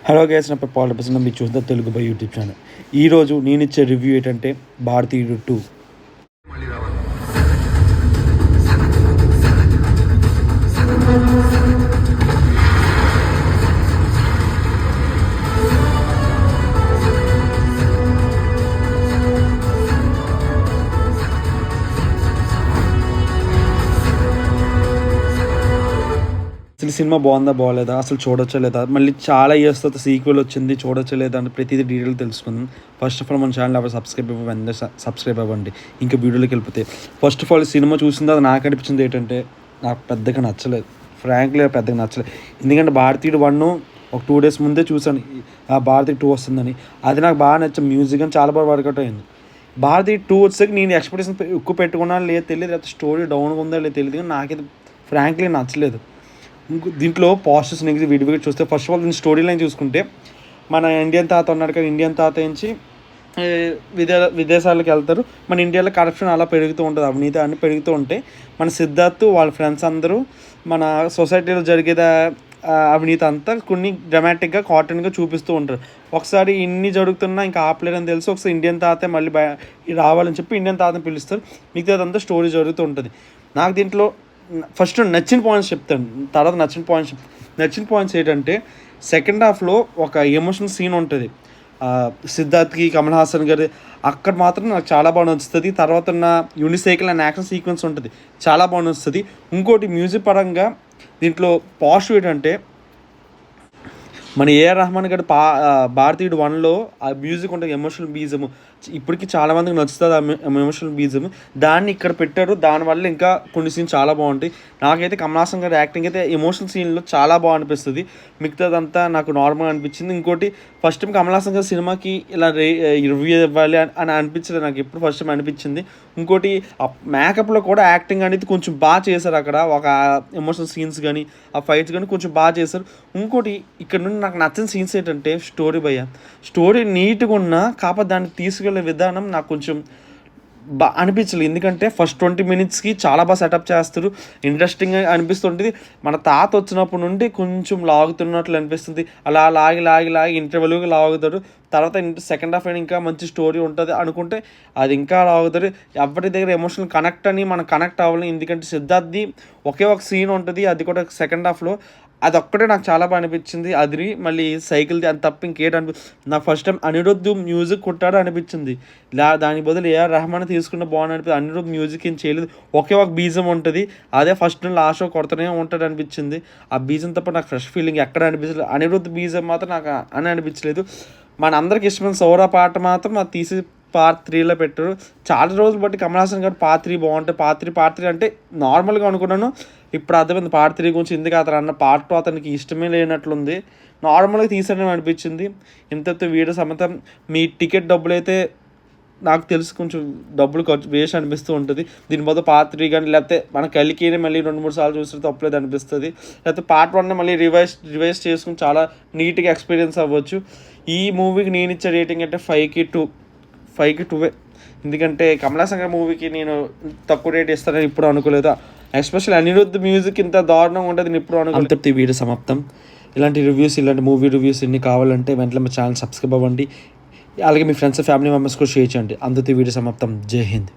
Hello guys, నా పేరు Paul represent. మీరు చూద్దాం తెలుగు బై యూట్యూబ్ ఛానల్. ఈరోజు నేను ఇచ్చే రివ్యూ ఏంటంటే భారతీయుడు 2. అసలు సినిమా బాగుందా బాగోలేదా, అసలు చూడొచ్చా లేదా, మళ్ళీ చాలా ఇయర్స్ తర్వాత సీక్వెల్ వచ్చింది, చూడొచ్చా లేదా అని ప్రతిదీ డీటెయిల్ తెలుసుకుందాం. ఫస్ట్ ఆఫ్ ఆల్ మన ఛానల్ ఎవరు సబ్స్క్రైబ్ అవ్వండి. ఇంకా వీడియోలోకి వెళ్ళిపోతే, ఫస్ట్ ఆఫ్ ఆల్ సినిమా చూసిన తర్వాత నాకు అనిపించింది ఏంటంటే నాకు పెద్దగా నచ్చలేదు. ఫ్రాంక్లీ పెద్దగా నచ్చలేదు. ఎందుకంటే భారతీయుడు 1 ఒక 2 days ముందే చూసాను ఆ భారతీయుడు 2 వస్తుందని. అది నాకు బాగా నచ్చింది. మ్యూజిక్ అని చాలా బాగా వర్కౌట్ అయింది. భారతీయుడు 2 వచ్చేసరికి నేను ఎక్స్పెక్టేషన్ ఎక్కువ పెట్టుకున్నా లేదు తెలియదు, లేకపోతే స్టోరీ డౌన్గా ఉందా లేదు తెలియదు, కానీ నాకైతే ఫ్రాంక్లీ నచ్చలేదు. దీంట్లో పాజిటివ్స్ నెగిటివ్ విడివిగా చూస్తే, ఫస్ట్ ఆఫ్ ఆల్ దీని స్టోరీ లైన్ చూసుకుంటే, మన ఇండియన్ తాత ఉన్నాడు కదా, ఇండియన్ తాత నుంచి విదేశాలకు వెళ్తారు. మన ఇండియాలో కరప్షన్ అలా పెరుగుతూ ఉంటుంది, అవినీతి అన్నీ పెరుగుతూ ఉంటాయి. మన సిద్ధార్థ్ వాళ్ళ ఫ్రెండ్స్ అందరూ మన సొసైటీలో జరిగేది అవినీతి అంతా కొన్ని డ్రామాటిక్గా కాటన్గా చూపిస్తూ ఉంటారు. ఒకసారి ఇన్ని జరుగుతున్నా ఇంకా ఆపలేరని తెలిసి ఒకసారి ఇండియన్ తాత మళ్ళీ రావాలని చెప్పి ఇండియన్ తాతని పిలుస్తారు. మిగతాదంతా స్టోరీ జరుగుతూ ఉంటుంది. నాకు దీంట్లో ఫస్ట్ నచ్చిన పాయింట్స్ చెప్తాను, తర్వాత నచ్చిన పాయింట్స్ ఏంటంటే, సెకండ్ హాఫ్లో ఒక ఎమోషనల్ సీన్ ఉంటుంది సిద్ధార్థ్కి కమల్ హాసన్ గారి. అక్కడ మాత్రం నాకు చాలా బాగా నచ్చుతుంది. తర్వాత ఉన్న యూనిసైకిల్ అండ్ యాక్షన్ సీక్వెన్స్ ఉంటుంది, చాలా బాగా నచ్చుతుంది. ఇంకోటి మ్యూజిక్ పరంగా దీంట్లో పాజిటివ్ ఏంటంటే, మన ఏఆర్ రెహమాన్ గారి భారతీయుడు 1లో ఆ మ్యూజిక్ ఉంటుంది, ఎమోషనల్ బీజము. ఇప్పటికీ చాలామందికి నచ్చుతుంది ఆ ఎమోషనల్ బీజం. దాన్ని ఇక్కడ పెట్టారు. దానివల్ల ఇంకా కొన్ని సీన్స్ చాలా బాగుంటాయి. నాకైతే కమల్ హాసన్ గారి యాక్టింగ్ అయితే ఎమోషనల్ సీన్లో చాలా బాగా అనిపిస్తుంది. మిగతాదంతా నాకు నార్మల్ అనిపించింది. ఇంకోటి, ఫస్ట్ టైం కమల్ హాసన్ గారి సినిమాకి ఇలా రివ్యూ ఇవ్వాలి అని అనిపించలేదు నాకు, ఎప్పుడు ఫస్ట్ టైం అనిపించింది. ఇంకోటి, ఆ మేకప్లో కూడా యాక్టింగ్ అనేది కొంచెం బాగా చేశారు. అక్కడ ఒక ఎమోషనల్ సీన్స్ కానీ ఆ ఫైట్స్ కానీ కొంచెం బాగా చేశారు. ఇంకోటి, ఇక్కడ నుండి నాకు నచ్చిన సీన్స్ ఏంటంటే, స్టోరీ నీట్గా ఉన్నా కాకపోతే దాన్ని తీసుకెళ్ళే విధానం నాకు కొంచెం అనిపించలేదు. ఎందుకంటే ఫస్ట్ 20 minutesకి చాలా బాగా సెటప్ చేస్తారు, ఇంట్రెస్టింగ్గా అనిపిస్తుంటుంది. మన తాత వచ్చినప్పటి నుండి కొంచెం లాగుతున్నట్లు అనిపిస్తుంది. అలా లాగి ఇంటర్వెల్గా లాగుతారు. తర్వాత సెకండ్ హాఫ్ అయినా ఇంకా మంచి స్టోరీ ఉంటుంది అనుకుంటే అది ఇంకా లాగుతారు. ఎవరి దగ్గర ఎమోషనల్ మనం కనెక్ట్ అవ్వాలి. ఎందుకంటే సిద్ధార్థ్ది ఒకే ఒక సీన్ ఉంటుంది, అది కూడా సెకండ్ హాఫ్లో. అదొక్కటే నాకు చాలా బాగా అనిపించింది. అది మళ్ళీ సైకిల్ది అది తప్ప ఇంకేంటి నాకు ఫస్ట్ టైం అనిరుద్ధ్ మ్యూజిక్ కొట్టాడు అనిపించింది. దాని బదులు ఏఆర్ రెహమాన్ తీసుకున్న బాగుంది అనిపించింది. అనిరుద్ధ్ మ్యూజిక్ ఏం చేయలేదు, ఒకే ఒక బీజం ఉంటుంది, అదే ఫస్ట్ లాస్ట్ కొడుతూనే ఉంటాడు అనిపించింది. ఆ బీజం తప్ప నాకు ఫ్రెష్ ఫీలింగ్ ఎక్కడ అనిపించలేదు. అనిరుద్ధ్ బీజం మాత్రం నాకు అని అనిపించలేదు. మన అందరికి ఇష్టమైన సౌరా పాట మాత్రం అది తీసి పార్ట్ 3లో పెట్టారు. చాలా రోజులు బట్టి కమల్ హాసన్ గారు పార్ట్ 3 బాగుంటాయి, పార్ట్ 3 అంటే నార్మల్గా అనుకున్నాను. ఇప్పుడు అర్థమైంది పార్ట్ 3 గురించి. ఎందుకు అతను పార్ట్ 2 అతనికి ఇష్టమే లేనట్లుంది, నార్మల్గా తీసాడని అనిపించింది. ఇంత వీడియో సమేతం మీ టికెట్ డబ్బులు అయితే నాకు తెలిసి కొంచెం డబ్బులు ఖర్చు వేస్ట్ అనిపిస్తూ ఉంటుంది. దీని బదులు పార్ట్ 3 కానీ, లేకపోతే మన కలికినే మళ్ళీ 2-3 సార్లు చూస్తే తప్పలేదు అనిపిస్తుంది. లేకపోతే పార్ట్ 1 మళ్ళీ రివైజ్ చేసుకుని చాలా నీట్గా ఎక్స్పీరియన్స్ అవ్వచ్చు. ఈ మూవీకి నేను ఇచ్చే రేటింగ్ అంటే 5కి 2. ఎందుకంటే కమల్ హాసన్ గారి మూవీకి నేను తక్కువ రేట్ ఇస్తానని ఇప్పుడు అనుకోలేదు. ఎస్పెషల్లీ అనిరుద్ధ్ మ్యూజిక్ ఇంత దారుణంగా ఉంటుంది నేను ఇప్పుడు అనుకోలేదు. వీడియో సమాప్తం. ఇలాంటి రివ్యూస్, ఇలాంటి మూవీ రివ్యూస్ ఎన్ని కావాలంటే వెంటనే మా ఛానల్ సబ్స్క్రైబ్ అవ్వండి. అలాగే మీ ఫ్రెండ్స్ ఫ్యామిలీ మెంబర్స్ కూడా షేర్ చేయండి. అందరితో వీడియో సమాప్తం. జై హింద్.